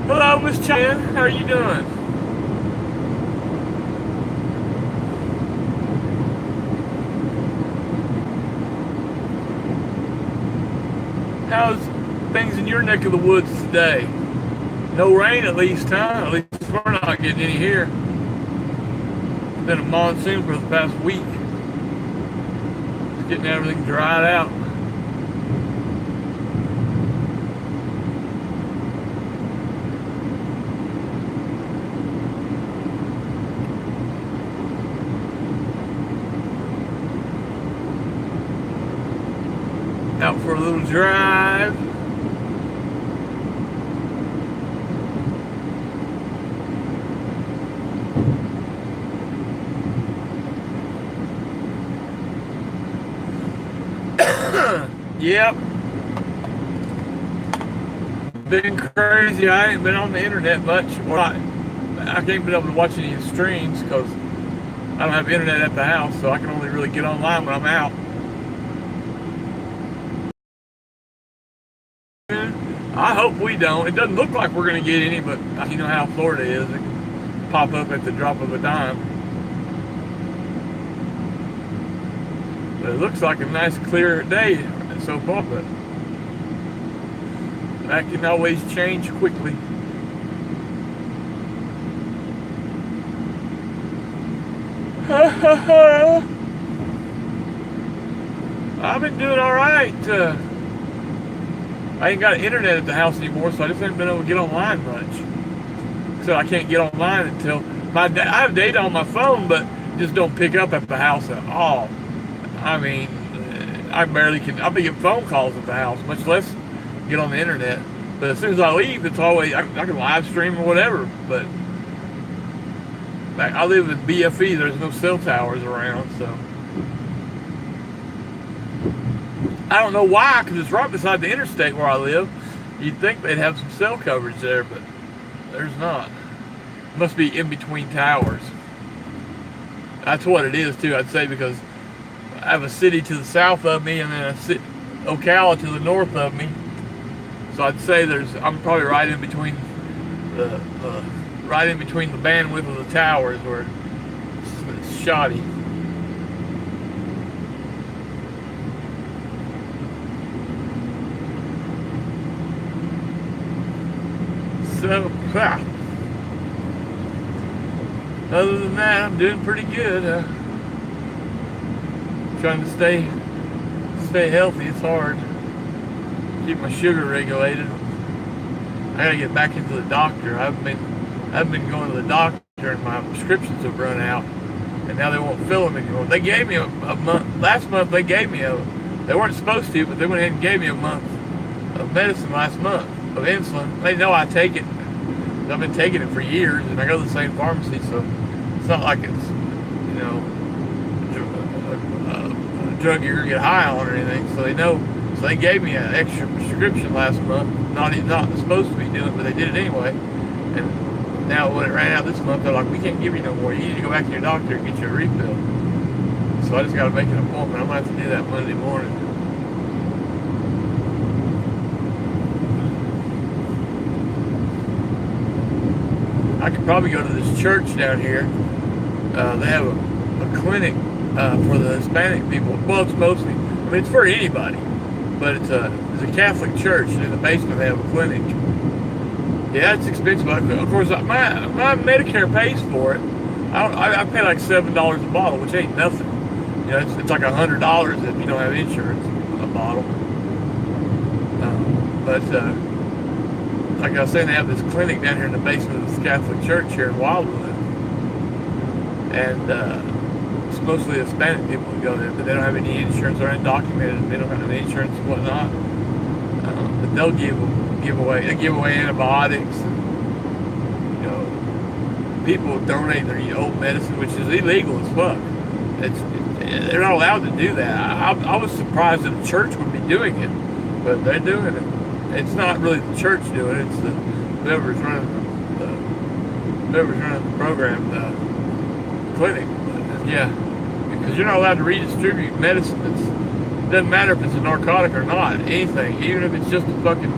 Hello, Miss Chan. How are you doing? How's things in your neck of the woods today? No rain at least, huh? At least we're not getting any here. It's been a monsoon for the past week. It's getting everything dried out. Out for a little drive. Yep. Been crazy. I ain't been on the internet much. Well, I ain't been able to watch any streams because I don't have internet at the house, so I can only really get online when I'm out. I hope we don't. It doesn't look like we're going to get any, but you know how Florida is. It can pop up at the drop of a dime. But it looks like a nice clear day so far, but that can always change quickly. I've been doing all right. I ain't got internet at the house anymore, so I just haven't been able to get online much. So I can't get online until I have data on my phone, but just don't pick up at the house at all. I mean, I barely can. I'll be getting phone calls at the house, much less get on the internet. But as soon as I leave, it's always I can live stream or whatever. But like, I live in BFE. There's no cell towers around, so I don't know why, because it's right beside the interstate where I live. You'd think they'd have some cell coverage there, but there's not. It must be in between towers. That's what it is too, I'd say, because I have a city to the south of me and then Ocala to the north of me. So I'd say I'm probably right in between the bandwidth of the towers where it's shoddy. So, other than that, I'm doing pretty good. Trying to stay healthy. It's hard. Keep my sugar regulated. I gotta get back into the doctor. I've been going to the doctor and my prescriptions have run out, and now they won't fill them anymore. They gave me a month last month. They weren't supposed to, but they went ahead and gave me a month of medicine last month of insulin. They know I take it. I've been taking it for years, and I go to the same pharmacy, so it's not like it's a drug you're gonna get high on or anything. So they know. So they gave me an extra prescription last month. Not supposed to be doing it, but they did it anyway. And now when it ran out this month, they're like, we can't give you no more. You need to go back to your doctor and get you a refill. So I just got to make an appointment. I'm gonna have to do that Monday morning. I could probably go to this church down here. They have a clinic for the Hispanic people. Well, it's mostly, it's for anybody, but it's a Catholic church, and in the basement they have a clinic. Yeah, it's expensive. Of course, my Medicare pays for it. I pay like $7 a bottle, which ain't nothing. It's like $100 if you don't have insurance, a bottle. But like I was saying, they have this clinic down here in the basement of this Catholic church here in Wildwood, and it's mostly Hispanic people who go there, but they don't have any insurance or undocumented. They don't have any insurance and whatnot. But they'll give away antibiotics, and people donate their old medicine, which is illegal as fuck. They're not allowed to do that. I was surprised that the church would be doing it, but they're doing it. It's not really the church doing it. It's whoever's running the program, the clinic. But, yeah, because you're not allowed to redistribute medicine. It doesn't matter if it's a narcotic or not. Anything, even if it's just a fucking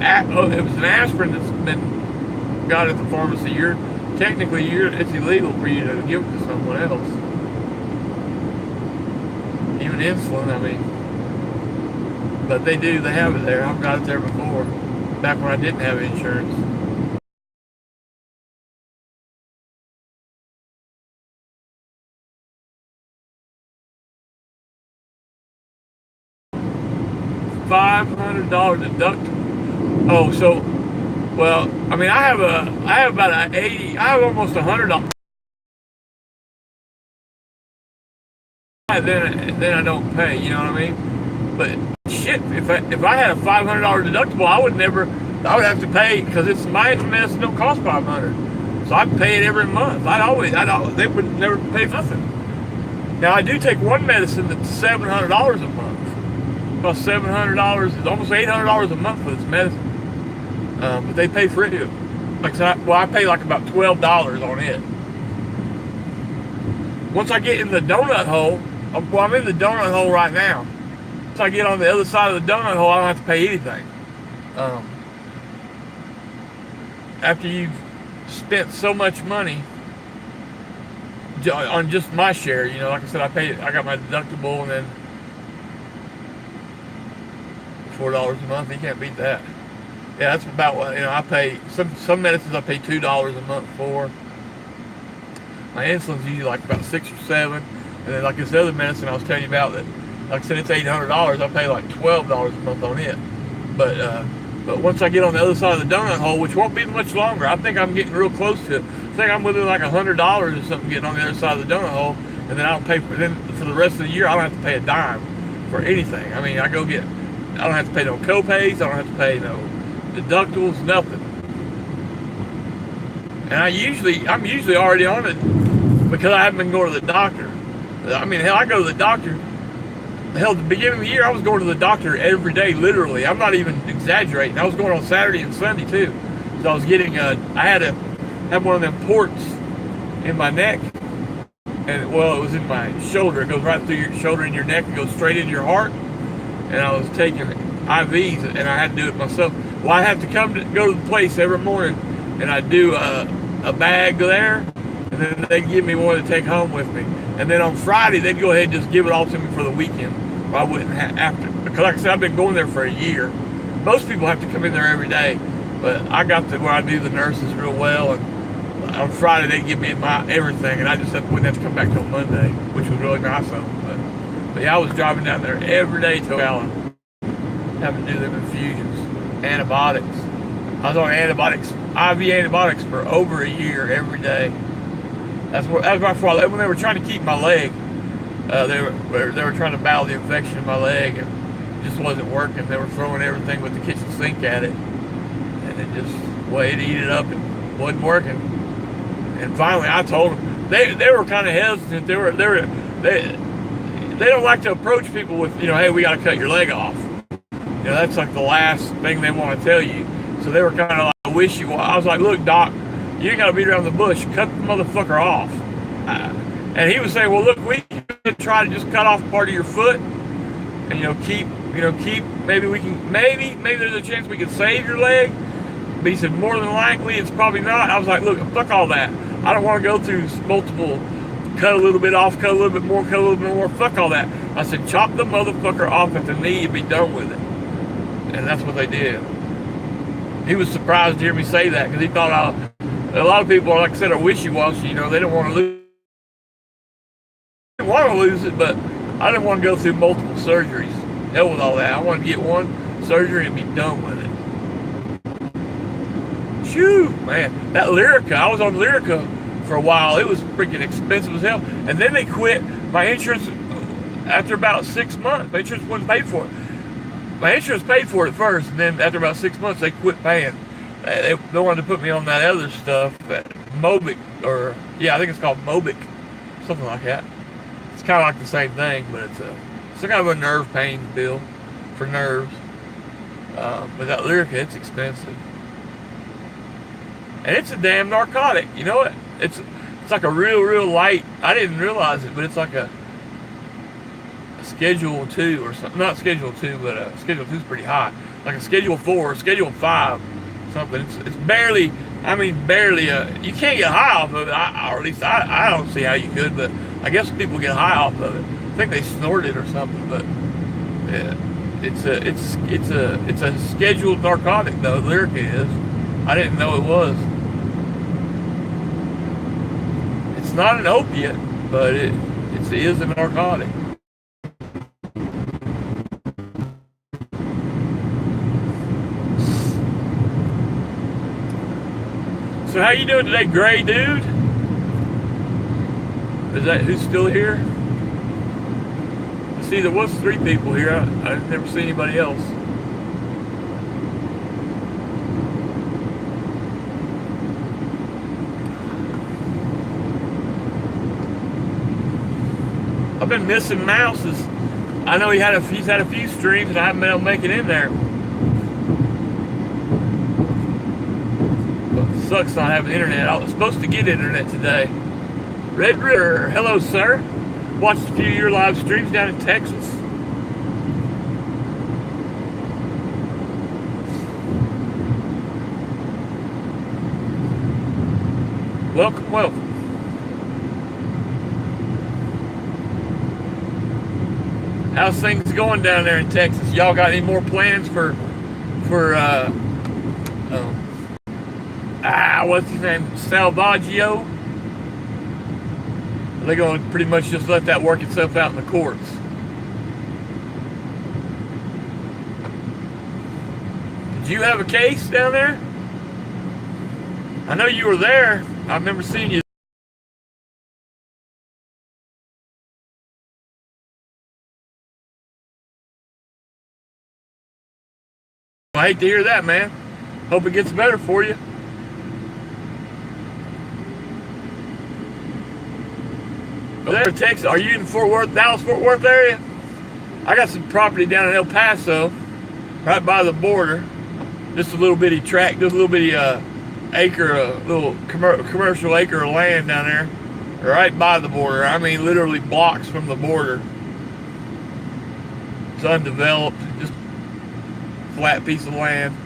it was an aspirin that's been got at the pharmacy, it's illegal for you to give it to someone else. Even insulin, I mean. But they have it there. I've got it there before, back when I didn't have insurance. $500 deductible. Oh, so, well, I mean, I have about I have almost $100. Then I don't pay, you know what I mean? But shit, if I had a $500 deductible, I would have to pay, because it's my medicine don't cost $500, so I'd pay it every month. They would never pay nothing. Now I do take one medicine that's $700 a month. About $700, it's almost $800 a month for this medicine. But they pay for it. Like I pay like about $12 on it. Once I get in the donut hole, I'm in the donut hole right now. Once I get on the other side of the donut hole, I don't have to pay anything. After you've spent so much money on just my share, you know, like I said, I got my deductible, and then $4 a month. You can't beat that. Yeah, that's about what, you know, I pay. Some medicines I pay $2 a month for. My insulin's usually like about $6 or $7, and then like this other medicine I was telling you about, that, like I said, it's $800. I pay like $12 a month on it. But once I get on the other side of the donut hole, which won't be much longer, I think I'm getting real close to it. I think I'm within like $100 or something getting on the other side of the donut hole, and then I don't pay for the rest of the year. I don't have to pay a dime for anything. I mean, I don't have to pay no co-pays. I don't have to pay no deductibles, nothing. And I'm usually already on it, because I haven't been going to the doctor. I mean, hell, I go to the doctor. Hell, at the beginning of the year, I was going to the doctor every day, literally. I'm not even exaggerating. I was going on Saturday and Sunday too. So I was getting I had to have one of them ports in my neck, and well, it was in my shoulder. It goes right through your shoulder and your neck. It goes straight into your heart. And I was taking IVs, and I had to do it myself. Well, I have to go to the place every morning, and I do a bag there, and then they give me one to take home with me. And then on Friday, they'd go ahead and just give it all to me for the weekend. I wouldn't have to, because like I said, I've been going there for a year. Most people have to come in there every day, but I got to where I knew the nurses real well, and on Friday they'd give me my everything, and I just wouldn't have to come back till Monday, which was really nice of them. But yeah, I was driving down there every day to Allen, having to do them infusions, antibiotics. I was on antibiotics, IV antibiotics for over a year every day. That's my fault. When they were trying to keep my leg, they were trying to battle the infection in my leg, and it just wasn't working. They were throwing everything with the kitchen sink at it, and it just ate it up and wasn't working. And finally, I told them, they were kind of hesitant. They don't like to approach people with, you know, hey, we got to cut your leg off. You know, that's like the last thing they want to tell you. So they were kind of like wishy-washy. I was like, look, doc, you ain't got to beat around the bush. Cut the motherfucker off. And he was saying, well, look, we can try to just cut off part of your foot, and keep, maybe there's a chance we can save your leg. But he said, more than likely, it's probably not. I was like, look, fuck all that. I don't want to go through multiple, cut a little bit off, cut a little bit more, cut a little bit more. Fuck all that. I said, chop the motherfucker off at the knee and be done with it. And that's what they did. He was surprised to hear me say that, because he thought a lot of people, like I said, are wishy-washy. You know, they don't want to lose. They want to lose it, but I didn't want to go through multiple surgeries. Hell with all that. I wanted to get one surgery and be done with it. Shoo, man. That Lyrica, I was on Lyrica for a while. It was freaking expensive as hell. And then they quit. My insurance, after about 6 months, my insurance wouldn't pay for it. My insurance paid for it first, and then after about 6 months, they quit paying. They wanted to put me on that other stuff, that Mobic, I think it's called Mobic, something like that. It's kind of like the same thing, but it's some kind of a nerve pain pill for nerves. But that Lyrica, it's expensive, and it's a damn narcotic. You know what? It's like a real light. I didn't realize it, but it's like a Schedule 2 or something. Not Schedule 2, but Schedule 2 is pretty high. Like a Schedule 4 or Schedule 5, something. It's barely, I mean, barely, you can't get high off of it, or at least I don't see how you could, but I guess people get high off of it. I think they snort it or something, but yeah, it's a scheduled narcotic though. Lyrica is. I didn't know it was. It's not an opiate, but it is a narcotic. So how you doing today, Gray Dude? Is that who's still here? I see there was 3 people here. I've never seen anybody else. I've been missing Mouse's. I know he's had a few streams and I haven't been able to make it in there. Sucks not having internet. I was supposed to get internet today. Red River, hello sir. Watched a few of your live streams down in Texas. Welcome, welcome. How's things going down there in Texas? Y'all got any more plans for what's his name? Salvaggio? Are they going to pretty much just let that work itself out in the courts? Did you have a case down there? I know you were there. I remember seeing you. I hate to hear that, man. Hope it gets better for you. There, Texas. Are you in Fort Worth, Dallas-Fort Worth area? I got some property down in El Paso, right by the border. Just a little bitty tract, just a little bitty acre, little commercial acre of land down there, right by the border. I mean, literally blocks from the border. It's undeveloped, just flat piece of land.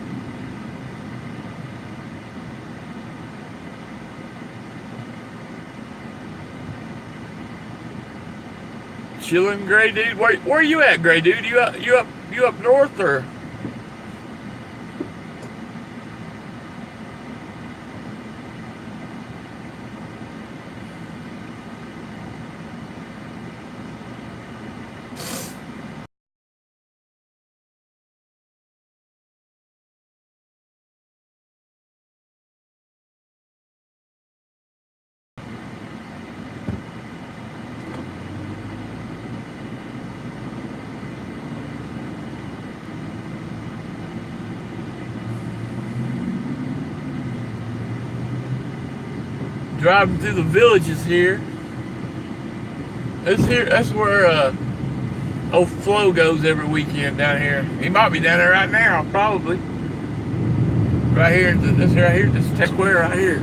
Chilling, Gray Dude. Where are you at, Gray Dude? You up north or? Driving through the villages here. That's where old Flo goes every weekend down here. He might be down there right now, probably. Right here, this square right here.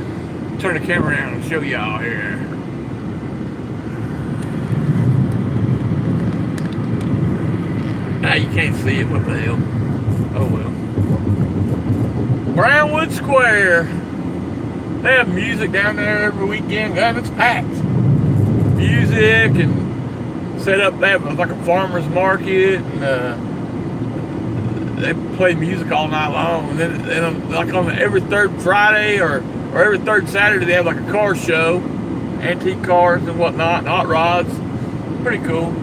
Turn the camera around and show y'all here. Now you can't see it. What the hell? Oh well. Brownwood Square. They have music down there every weekend. God, it's packed. Music and set up. They have like a farmer's market, and they play music all night long. And then like on every 3rd Friday or every 3rd Saturday, they have like a car show, antique cars and whatnot, and hot rods. Pretty cool.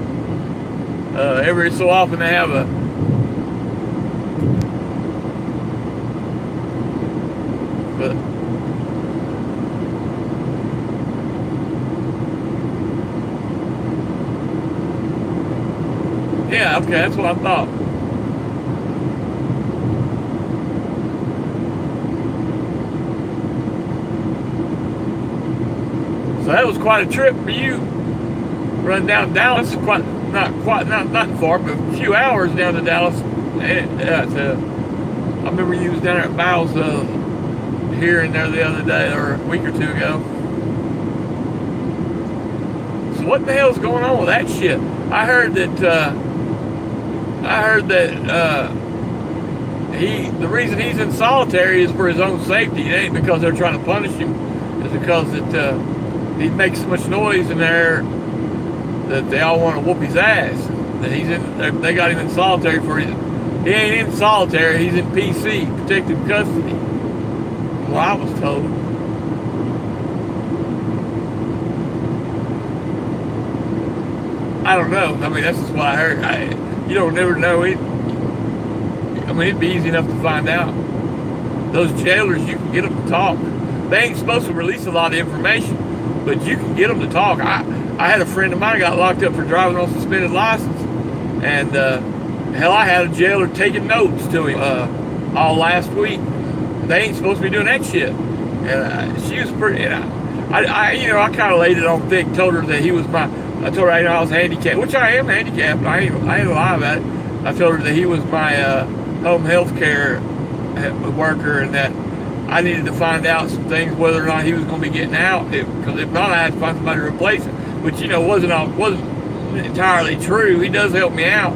Every so often they have a yeah, okay, that's what I thought. So that was quite a trip for you. Run down Dallas, not far, but a few hours down to Dallas. I remember you was down there at Bowles here and there the other day, or a week or 2 ago. So what the hell's going on with that shit? I heard that. The reason he's in solitary is for his own safety. It ain't because they're trying to punish him. It's because that he makes so much noise in there that they all want to whoop his ass. That he's in. They got him in solitary for his. He ain't in solitary. He's in PC, protective custody. Well, I was told. I don't know. I mean, that's just what I heard. You don't never know. It'd be easy enough to find out. Those jailers, you can get them to talk. They ain't supposed to release a lot of information, but you can get them to talk. I had a friend of mine got locked up for driving on suspended license, and hell, I had a jailer taking notes to him all last week. They ain't supposed to be doing that shit. And she was pretty. And I kind of laid it on thick. Told her that he was my. I told her I was handicapped, which I am handicapped. I ain't lie about it. I told her that he was my home health care worker, and that I needed to find out some things, whether or not he was going to be getting out. Because if not, I had to find somebody to replace him. Which wasn't entirely true. He does help me out,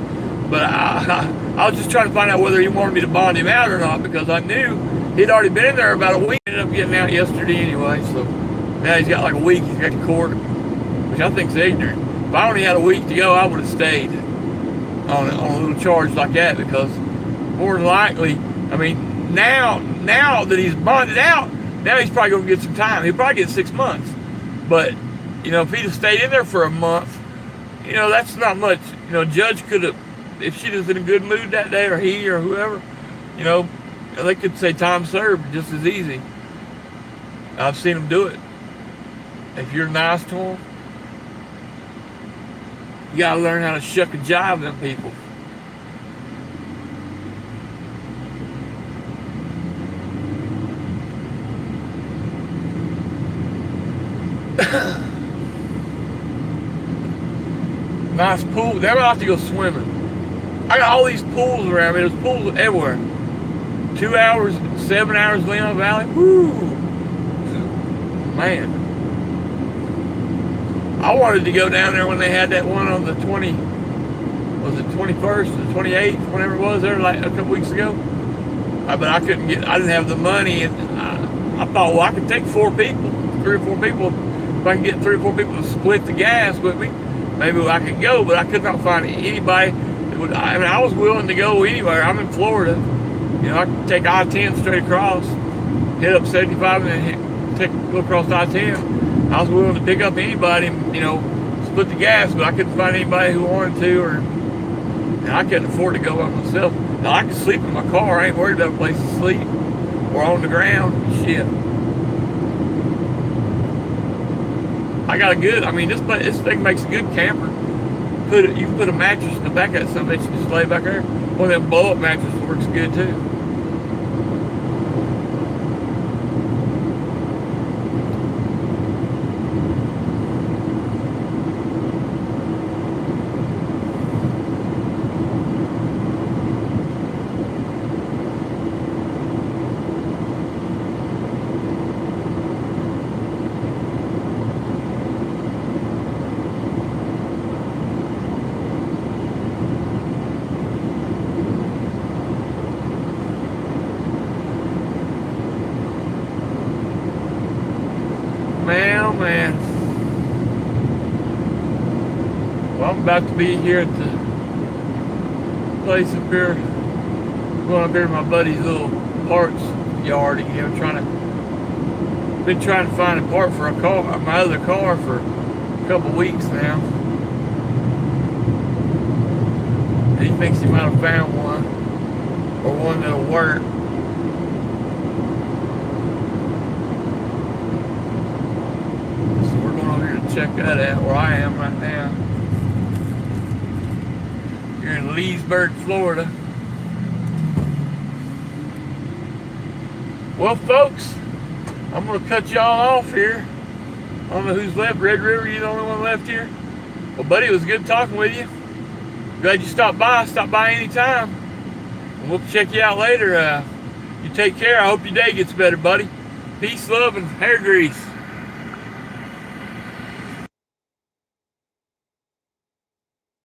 but I was just trying to find out whether he wanted me to bond him out or not, because I knew he'd already been in there about a week. Ended up getting out yesterday anyway, so now he's got like a week. He's got to court, which I think's ignorant. If I only had a week to go, I would have stayed on a little charge like that, because more than likely, I mean, now that he's bonded out, now he's probably going to get some time. He'll probably get 6 months. But, if he'd have stayed in there for a month, that's not much. Judge could have, if she was in a good mood that day, or he or whoever, they could say time served just as easy. I've seen them do it. If you're nice to them, you got to learn how to shuck and jive them people. Nice pool. Never have to go swimming. I got all these pools around me. There's pools everywhere. 2 hours, 7 hours in Leon Valley. Woo! Man. I wanted to go down there when they had that one on the 21st or the 28th, whenever it was, there like a couple weeks ago. But I couldn't get, I didn't have the money, and I thought, well, I could take 3 or 4 people. If I can get 3 or 4 people to split the gas with me, maybe I could go. But I could not find anybody that would. I was willing to go anywhere. I'm in Florida. I could take I-10 straight across, hit up 75, and then go across I-10. I was willing to pick up anybody and, split the gas, but I couldn't find anybody who wanted to, and I couldn't afford to go by myself. Now, I could sleep in my car. I ain't worried about a place to sleep, or on the ground. Shit. I got this thing makes a good camper. You can put a mattress in the back of that something that you just lay back there. One of them blow-up mattresses works good too. Man. Well, I'm about to be here at the place up here, going up here to my buddy's little parts yard again. Been trying to find a part for my other car for a couple weeks now. He thinks he might have found one, or one that'll work. Check that out where I am right now. Here in Leesburg, Florida. Well, folks, I'm going to cut y'all off here. I don't know who's left. Red River, you the only one left here? Well, buddy, it was good talking with you. Glad you stopped by. Stop by anytime. And we'll check you out later. You take care. I hope your day gets better, buddy. Peace, love, and hair grease.